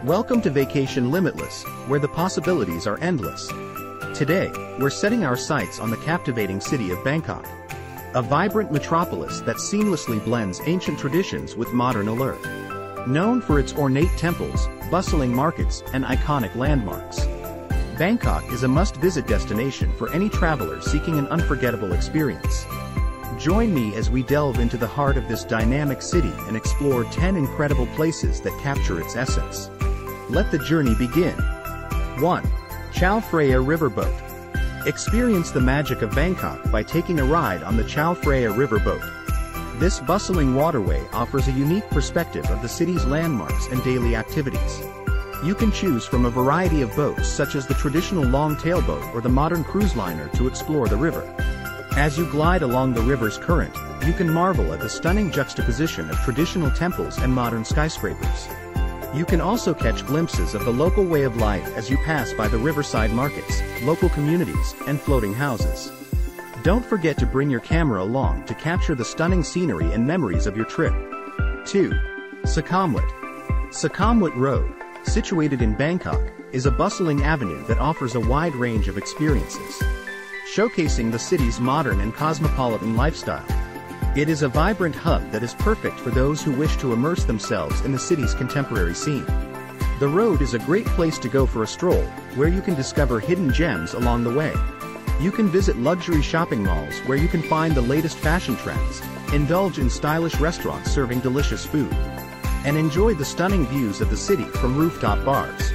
Welcome to Vacation Limitless, where the possibilities are endless. Today, we're setting our sights on the captivating city of Bangkok. A vibrant metropolis that seamlessly blends ancient traditions with modern allure. Known for its ornate temples, bustling markets, and iconic landmarks, Bangkok is a must-visit destination for any traveler seeking an unforgettable experience. Join me as we delve into the heart of this dynamic city and explore 10 incredible places that capture its essence. Let the journey begin. 1. Ciao Freya Riverboat. Experience the magic of Bangkok by taking a ride on the Ciao Freya Riverboat. This bustling waterway offers a unique perspective of the city's landmarks and daily activities. You can choose from a variety of boats such as the traditional long tailboat or the modern cruise liner to explore the river. As you glide along the river's current, you can marvel at the stunning juxtaposition of traditional temples and modern skyscrapers. You can also catch glimpses of the local way of life as you pass by the riverside markets, local communities, and floating houses. Don't forget to bring your camera along to capture the stunning scenery and memories of your trip. 2. Sukhumvit. Sukhumvit Road, situated in Bangkok, is a bustling avenue that offers a wide range of experiences, showcasing the city's modern and cosmopolitan lifestyle. It is a vibrant hub that is perfect for those who wish to immerse themselves in the city's contemporary scene. The road is a great place to go for a stroll, where you can discover hidden gems along the way. You can visit luxury shopping malls where you can find the latest fashion trends, indulge in stylish restaurants serving delicious food, and enjoy the stunning views of the city from rooftop bars.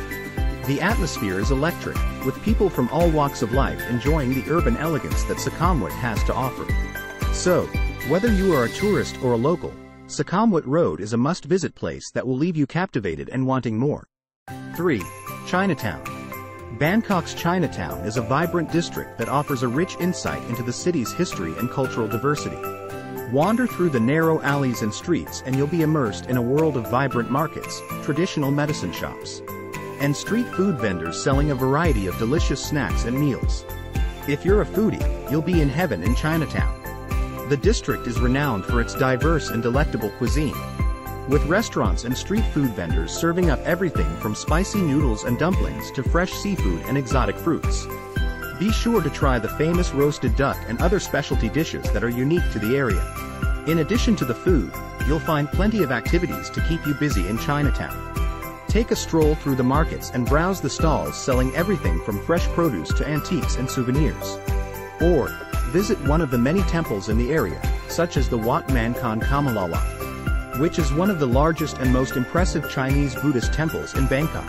The atmosphere is electric, with people from all walks of life enjoying the urban elegance that Sukhumvit has to offer. So, whether you are a tourist or a local, Sukhumvit Road is a must-visit place that will leave you captivated and wanting more. 3. Chinatown. Bangkok's Chinatown is a vibrant district that offers a rich insight into the city's history and cultural diversity. Wander through the narrow alleys and streets and you'll be immersed in a world of vibrant markets, traditional medicine shops, and street food vendors selling a variety of delicious snacks and meals. If you're a foodie, you'll be in heaven in Chinatown. The district is renowned for its diverse and delectable cuisine, with restaurants and street food vendors serving up everything from spicy noodles and dumplings to fresh seafood and exotic fruits. Be sure to try the famous roasted duck and other specialty dishes that are unique to the area. In addition to the food, you'll find plenty of activities to keep you busy in Chinatown. Take a stroll through the markets and browse the stalls selling everything from fresh produce to antiques and souvenirs. Or, visit one of the many temples in the area, such as the Wat Pho, which is one of the largest and most impressive Chinese Buddhist temples in Bangkok.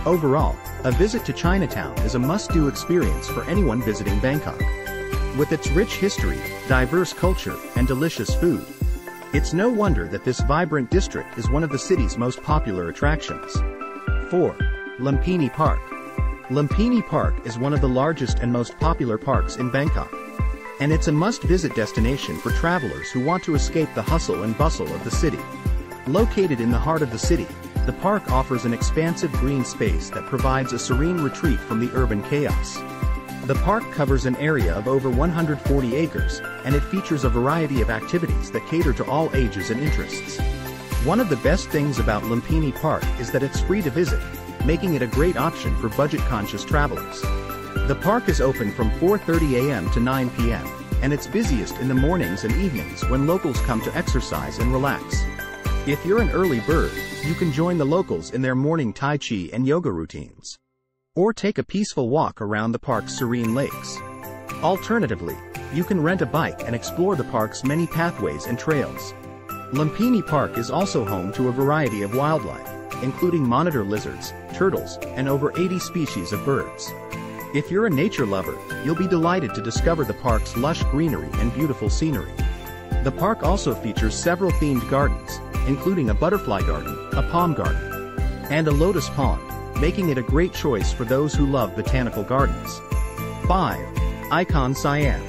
Overall, a visit to Chinatown is a must-do experience for anyone visiting Bangkok. With its rich history, diverse culture, and delicious food, it's no wonder that this vibrant district is one of the city's most popular attractions. 4. Lumpini Park. Lumpini Park is one of the largest and most popular parks in Bangkok, and it's a must-visit destination for travelers who want to escape the hustle and bustle of the city. Located in the heart of the city, the park offers an expansive green space that provides a serene retreat from the urban chaos. The park covers an area of over 140 acres, and it features a variety of activities that cater to all ages and interests. One of the best things about Lumpini Park is that it's free to visit, making it a great option for budget-conscious travelers. The park is open from 4:30 a.m. to 9 p.m., and it's busiest in the mornings and evenings when locals come to exercise and relax. If you're an early bird, you can join the locals in their morning Tai Chi and yoga routines, or take a peaceful walk around the park's serene lakes. Alternatively, you can rent a bike and explore the park's many pathways and trails. Lumpini Park is also home to a variety of wildlife, including monitor lizards, turtles, and over 80 species of birds. If you're a nature lover, you'll be delighted to discover the park's lush greenery and beautiful scenery. The park also features several themed gardens, including a butterfly garden, a palm garden, and a lotus pond, making it a great choice for those who love botanical gardens. 5. Icon Siam.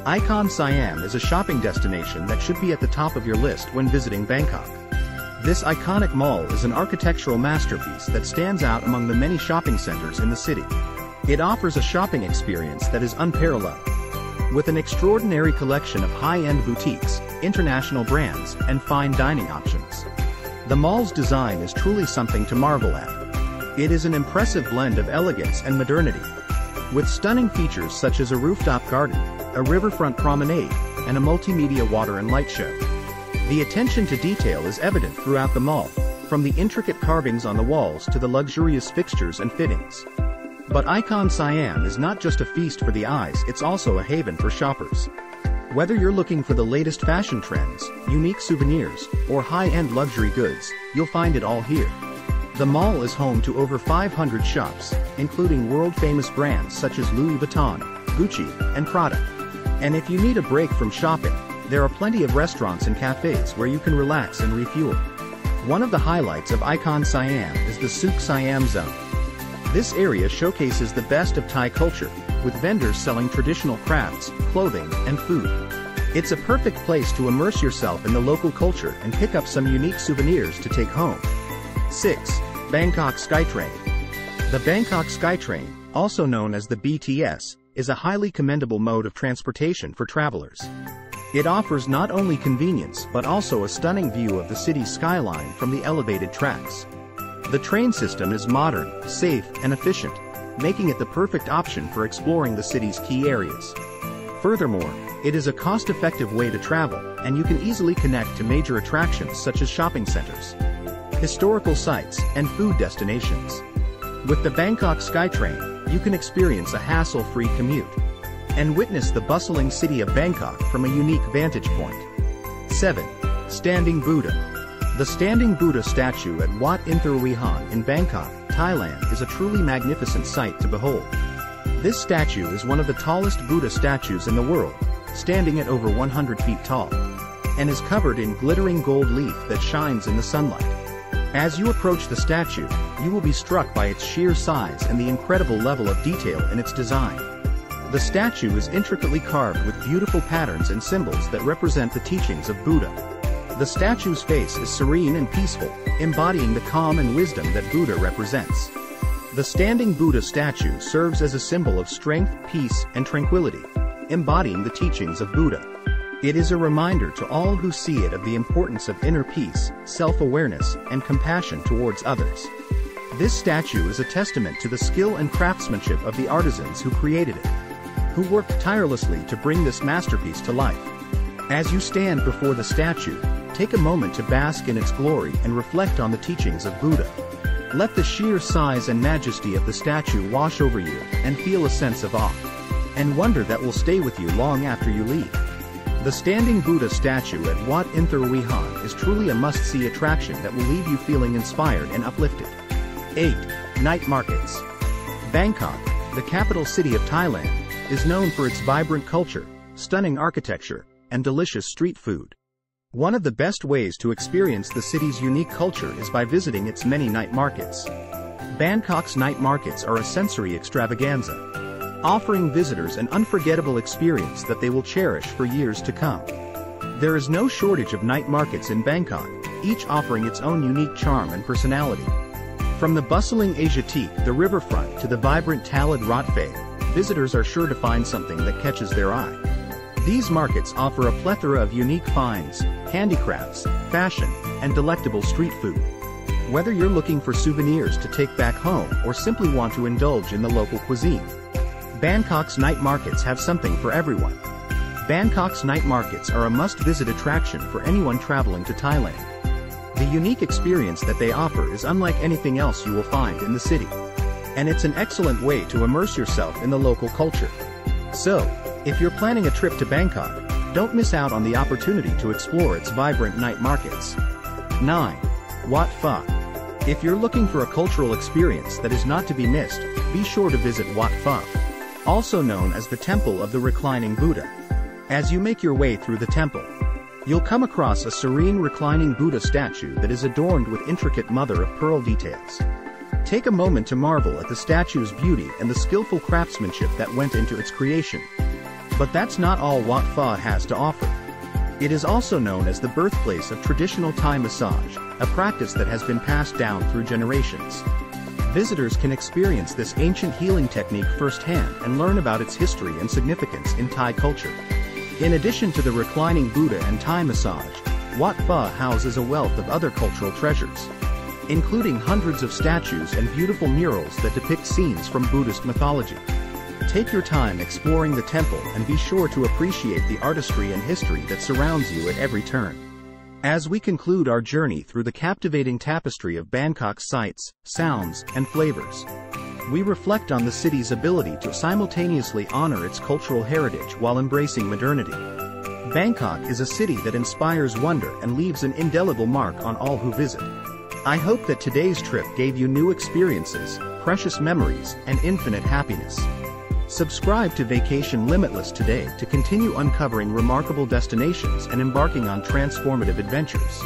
Icon Siam is a shopping destination that should be at the top of your list when visiting Bangkok. This iconic mall is an architectural masterpiece that stands out among the many shopping centers in the city. It offers a shopping experience that is unparalleled, with an extraordinary collection of high-end boutiques, international brands, and fine dining options. The mall's design is truly something to marvel at. It is an impressive blend of elegance and modernity, with stunning features such as a rooftop garden, a riverfront promenade, and a multimedia water and light show. The attention to detail is evident throughout the mall, from the intricate carvings on the walls to the luxurious fixtures and fittings. But Icon Siam is not just a feast for the eyes, it's also a haven for shoppers. Whether you're looking for the latest fashion trends, unique souvenirs, or high-end luxury goods, you'll find it all here. The mall is home to over 500 shops, including world-famous brands such as Louis Vuitton, Gucci, and Prada. And if you need a break from shopping, there are plenty of restaurants and cafes where you can relax and refuel. One of the highlights of Icon Siam is the Souk Siam Zone. This area showcases the best of Thai culture, with vendors selling traditional crafts, clothing, and food. It's a perfect place to immerse yourself in the local culture and pick up some unique souvenirs to take home. 6. Bangkok SkyTrain. The Bangkok SkyTrain, also known as the BTS, is a highly commendable mode of transportation for travelers. It offers not only convenience but also a stunning view of the city's skyline from the elevated tracks. The train system is modern, safe, and efficient, making it the perfect option for exploring the city's key areas. Furthermore, it is a cost-effective way to travel, and you can easily connect to major attractions such as shopping centers, historical sites, and food destinations. With the Bangkok SkyTrain, you can experience a hassle-free commute and witness the bustling city of Bangkok from a unique vantage point. 7. Standing Buddha. The Standing Buddha statue at Wat Pho in Bangkok, Thailand is a truly magnificent sight to behold. This statue is one of the tallest Buddha statues in the world, standing at over 100 feet tall, and is covered in glittering gold leaf that shines in the sunlight. As you approach the statue, you will be struck by its sheer size and the incredible level of detail in its design. The statue is intricately carved with beautiful patterns and symbols that represent the teachings of Buddha. The statue's face is serene and peaceful, embodying the calm and wisdom that Buddha represents. The Standing Buddha statue serves as a symbol of strength, peace, and tranquility, embodying the teachings of Buddha. It is a reminder to all who see it of the importance of inner peace, self-awareness, and compassion towards others. This statue is a testament to the skill and craftsmanship of the artisans who created it, who worked tirelessly to bring this masterpiece to life. As you stand before the statue, take a moment to bask in its glory and reflect on the teachings of Buddha. Let the sheer size and majesty of the statue wash over you and feel a sense of awe and wonder that will stay with you long after you leave. The Standing Buddha statue at Wat Pho is truly a must-see attraction that will leave you feeling inspired and uplifted. 8. Night Markets. Bangkok, the capital city of Thailand, is known for its vibrant culture, stunning architecture, and delicious street food. One of the best ways to experience the city's unique culture is by visiting its many night markets. Bangkok's night markets are a sensory extravaganza, offering visitors an unforgettable experience that they will cherish for years to come. There is no shortage of night markets in Bangkok, each offering its own unique charm and personality. From the bustling Asiatique, the riverfront, to the vibrant Talad Wat Pho, visitors are sure to find something that catches their eye. These markets offer a plethora of unique finds, handicrafts, fashion, and delectable street food. Whether you're looking for souvenirs to take back home or simply want to indulge in the local cuisine, Bangkok's night markets have something for everyone. Bangkok's night markets are a must-visit attraction for anyone traveling to Thailand. The unique experience that they offer is unlike anything else you will find in the city, and it's an excellent way to immerse yourself in the local culture. So, if you're planning a trip to Bangkok, don't miss out on the opportunity to explore its vibrant night markets. 9. Wat Pho. If you're looking for a cultural experience that is not to be missed, be sure to visit Wat Pho, also known as the Temple of the Reclining Buddha. As you make your way through the temple, you'll come across a serene reclining Buddha statue that is adorned with intricate mother-of-pearl details. Take a moment to marvel at the statue's beauty and the skillful craftsmanship that went into its creation. But that's not all Wat Pho has to offer. It is also known as the birthplace of traditional Thai massage, a practice that has been passed down through generations. Visitors can experience this ancient healing technique firsthand and learn about its history and significance in Thai culture. In addition to the reclining Buddha and Thai massage, Wat Pho houses a wealth of other cultural treasures, including hundreds of statues and beautiful murals that depict scenes from Buddhist mythology. Take your time exploring the temple and be sure to appreciate the artistry and history that surrounds you at every turn. As we conclude our journey through the captivating tapestry of Bangkok's sights, sounds, and flavors, we reflect on the city's ability to simultaneously honor its cultural heritage while embracing modernity. Bangkok is a city that inspires wonder and leaves an indelible mark on all who visit. I hope that today's trip gave you new experiences, precious memories, and infinite happiness. Subscribe to Vacation Limitless today to continue uncovering remarkable destinations and embarking on transformative adventures.